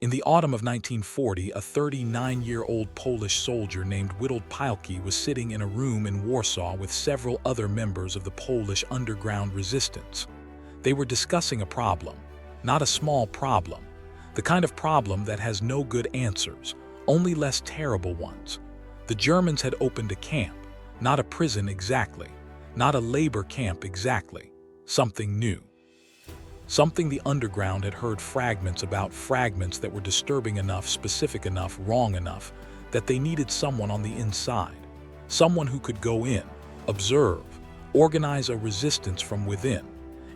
In the autumn of 1940, a 39-year-old Polish soldier named Witold Pilecki was sitting in a room in Warsaw with several other members of the Polish underground resistance. They were discussing a problem, not a small problem, the kind of problem that has no good answers, only less terrible ones. The Germans had opened a camp, not a prison exactly, not a labor camp exactly, something new. Something the underground had heard fragments about, fragments that were disturbing enough, specific enough, wrong enough, that they needed someone on the inside, someone who could go in, observe, organize a resistance from within,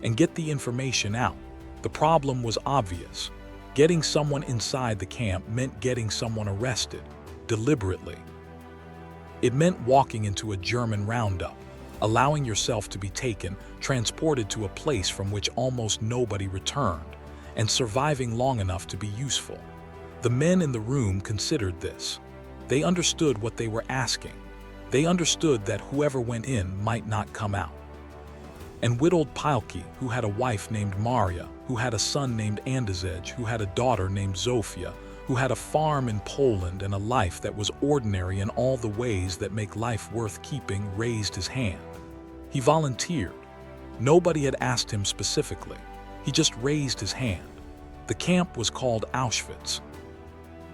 and get the information out. The problem was obvious. Getting someone inside the camp meant getting someone arrested, deliberately. It meant walking into a German roundup, allowing yourself to be taken, transported to a place from which almost nobody returned, and surviving long enough to be useful. The men in the room considered this. They understood what they were asking. They understood that whoever went in might not come out. And Witold Pilecki, who had a wife named Maria, who had a son named Andrzej, who had a daughter named Zofia, who had a farm in Poland and a life that was ordinary in all the ways that make life worth keeping, raised his hand. He volunteered. Nobody had asked him specifically. He just raised his hand. The camp was called Auschwitz.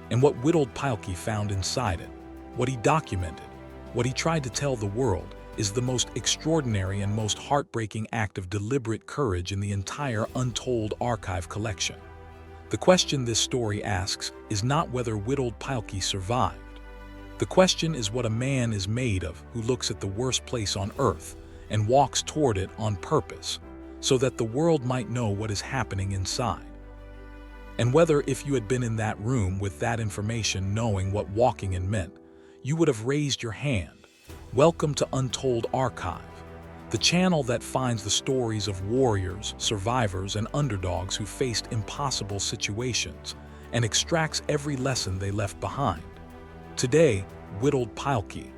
And what Witold Pilecki found inside it, what he documented, what he tried to tell the world, is the most extraordinary and most heartbreaking act of deliberate courage in the entire untold archive collection. The question this story asks is not whether Witold Pilecki survived. The question is what a man is made of who looks at the worst place on earth and walks toward it on purpose, so that the world might know what is happening inside. And whether, if you had been in that room with that information, knowing what walking in meant, you would have raised your hand. Welcome to Untold Archive, the channel that finds the stories of warriors, survivors, and underdogs who faced impossible situations and extracts every lesson they left behind. Today, Witold Pilecki,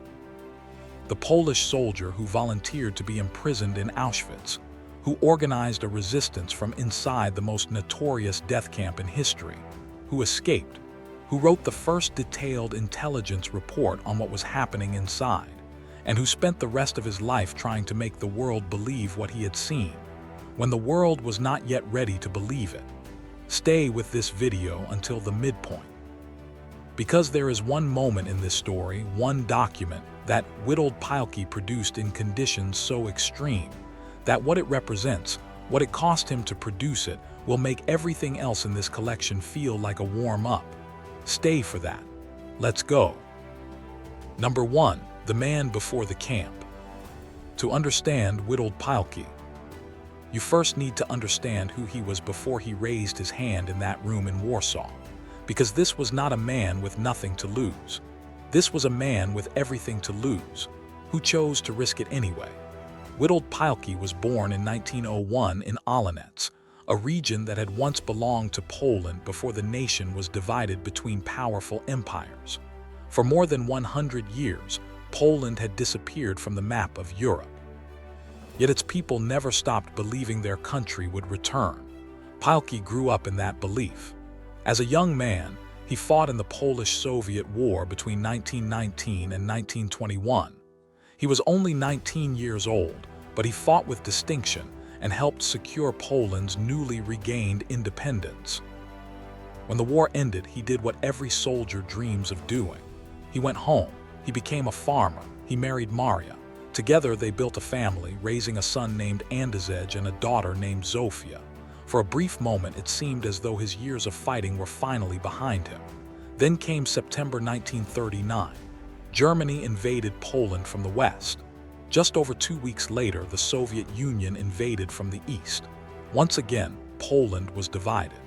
the Polish soldier who volunteered to be imprisoned in Auschwitz, who organized a resistance from inside the most notorious death camp in history, who escaped, who wrote the first detailed intelligence report on what was happening inside, and who spent the rest of his life trying to make the world believe what he had seen, when the world was not yet ready to believe it. Stay with this video until the midpoint. Because there is one moment in this story, one document, that Witold Pilecki produced in conditions so extreme that what it represents, what it cost him to produce it, will make everything else in this collection feel like a warm-up. Stay for that. Let's go. Number 1. The man before the camp. To understand Witold Pilecki, you first need to understand who he was before he raised his hand in that room in Warsaw, because this was not a man with nothing to lose. This was a man with everything to lose, who chose to risk it anyway. Witold Pilecki was born in 1901 in Auschwitz, a region that had once belonged to Poland before the nation was divided between powerful empires. For more than 100 years, Poland had disappeared from the map of Europe. Yet its people never stopped believing their country would return. Pilecki grew up in that belief. As a young man, he fought in the Polish-Soviet War between 1919 and 1921. He was only 19 years old, but he fought with distinction and helped secure Poland's newly regained independence. When the war ended, he did what every soldier dreams of doing. He went home. He became a farmer. He married Maria. Together they built a family, raising a son named Andrzej and a daughter named Zofia. For a brief moment, it seemed as though his years of fighting were finally behind him. Then came September 1939. Germany invaded Poland from the west. Just over 2 weeks later, the Soviet Union invaded from the east. Once again, Poland was divided.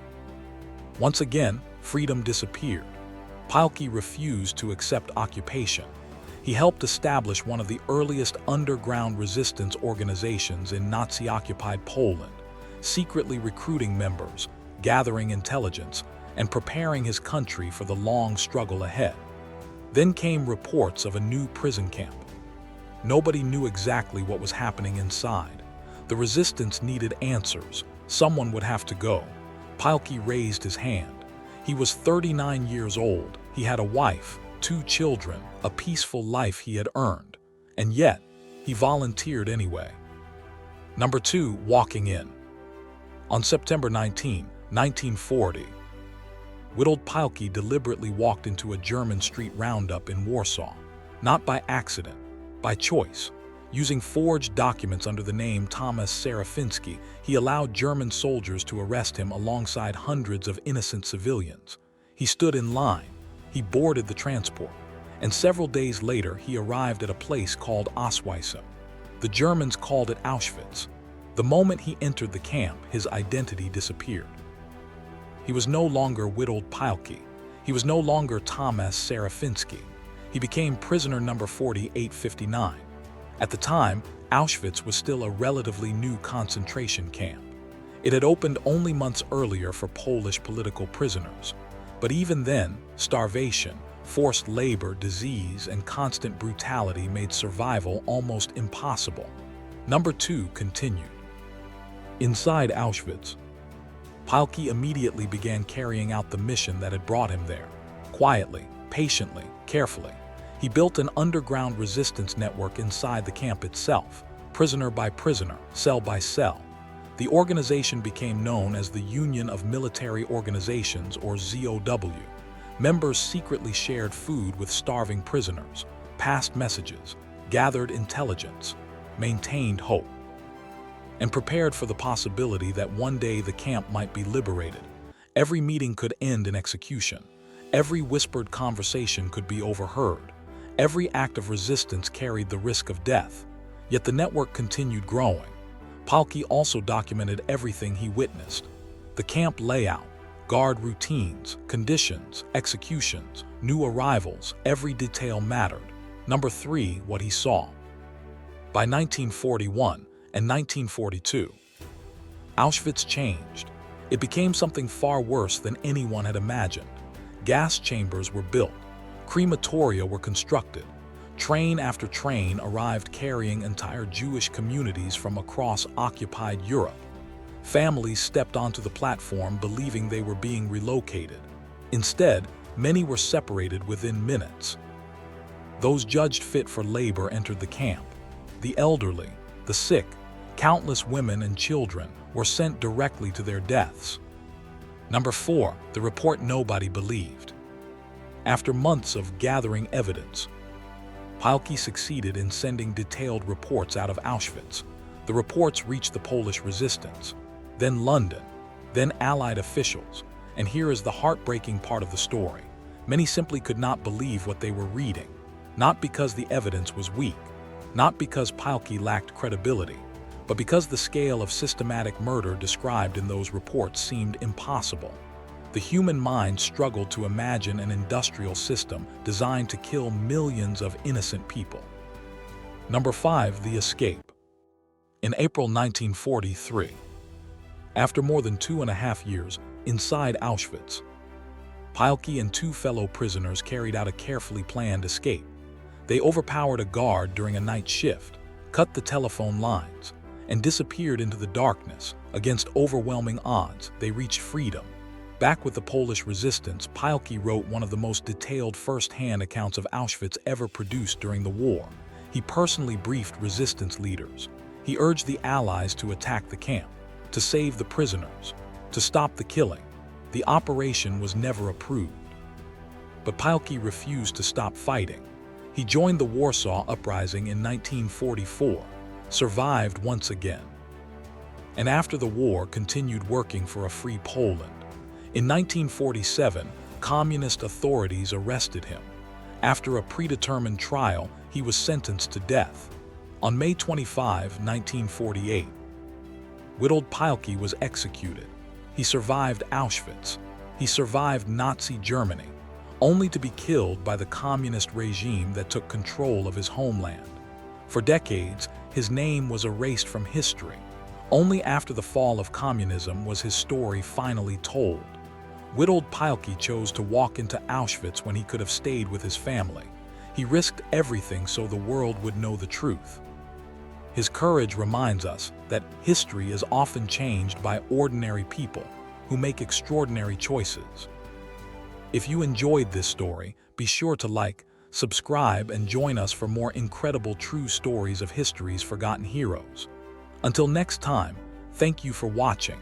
Once again, freedom disappeared. Pilecki refused to accept occupation. He helped establish one of the earliest underground resistance organizations in Nazi-occupied Poland, secretly recruiting members, gathering intelligence, and preparing his country for the long struggle ahead. Then came reports of a new prison camp. Nobody knew exactly what was happening inside. The resistance needed answers. Someone would have to go. Pilecki raised his hand. He was 39 years old, he had a wife, 2 children, a peaceful life he had earned, and yet, he volunteered anyway. Number 2. Walking in. On September 19, 1940, Witold Pilecki deliberately walked into a German street roundup in Warsaw, not by accident, by choice. Using forged documents under the name Thomas Serafinski, he allowed German soldiers to arrest him alongside hundreds of innocent civilians. He stood in line, he boarded the transport, and several days later he arrived at a place called Auschwitz. The Germans called it Auschwitz. The moment he entered the camp, his identity disappeared. He was no longer Witold Pilecki. He was no longer Thomas Serafinski. He became prisoner number 4859. At the time, Auschwitz was still a relatively new concentration camp. It had opened only months earlier for Polish political prisoners. But even then, starvation, forced labor, disease, and constant brutality made survival almost impossible. Number 2 continued. Inside Auschwitz, Pilecki immediately began carrying out the mission that had brought him there. Quietly, patiently, carefully, he built an underground resistance network inside the camp itself, prisoner by prisoner, cell by cell. The organization became known as the Union of Military Organizations, or ZOW. Members secretly shared food with starving prisoners, passed messages, gathered intelligence, maintained hope, and prepared for the possibility that one day the camp might be liberated. Every meeting could end in execution. Every whispered conversation could be overheard. Every act of resistance carried the risk of death. Yet the network continued growing. Pilecki also documented everything he witnessed. The camp layout, guard routines, conditions, executions, new arrivals, every detail mattered. Number 3, what he saw. By 1941 and 1942, Auschwitz changed. It became something far worse than anyone had imagined. Gas chambers were built. Crematoria were constructed. Train after train arrived carrying entire Jewish communities from across occupied Europe. Families stepped onto the platform believing they were being relocated. Instead, many were separated within minutes. Those judged fit for labor entered the camp. The elderly, the sick, countless women and children were sent directly to their deaths. Number 4, the report nobody believed. After months of gathering evidence, Pilecki succeeded in sending detailed reports out of Auschwitz. The reports reached the Polish resistance, then London, then Allied officials. And here is the heartbreaking part of the story. Many simply could not believe what they were reading, not because the evidence was weak, not because Pilecki lacked credibility, but because the scale of systematic murder described in those reports seemed impossible. The human mind struggled to imagine an industrial system designed to kill millions of innocent people. Number 5, the escape. In April 1943, after more than 2.5 years inside Auschwitz, Pilecki and 2 fellow prisoners carried out a carefully planned escape. They overpowered a guard during a night shift, cut the telephone lines, and disappeared into the darkness. Against overwhelming odds, they reached freedom. Back with the Polish resistance, Pilecki wrote one of the most detailed first-hand accounts of Auschwitz ever produced during the war. He personally briefed resistance leaders. He urged the Allies to attack the camp, to save the prisoners, to stop the killing. The operation was never approved. But Pilecki refused to stop fighting. He joined the Warsaw Uprising in 1944, survived once again, and after the war continued working for a free Poland. In 1947, communist authorities arrested him. After a predetermined trial, he was sentenced to death. On May 25, 1948, Witold Pilecki was executed. He survived Auschwitz. He survived Nazi Germany, only to be killed by the communist regime that took control of his homeland. For decades, his name was erased from history. Only after the fall of communism was his story finally told. Witold Pilecki chose to walk into Auschwitz when he could have stayed with his family. He risked everything so the world would know the truth. His courage reminds us that history is often changed by ordinary people who make extraordinary choices. If you enjoyed this story, be sure to like, subscribe, and join us for more incredible true stories of history's forgotten heroes. Until next time, thank you for watching.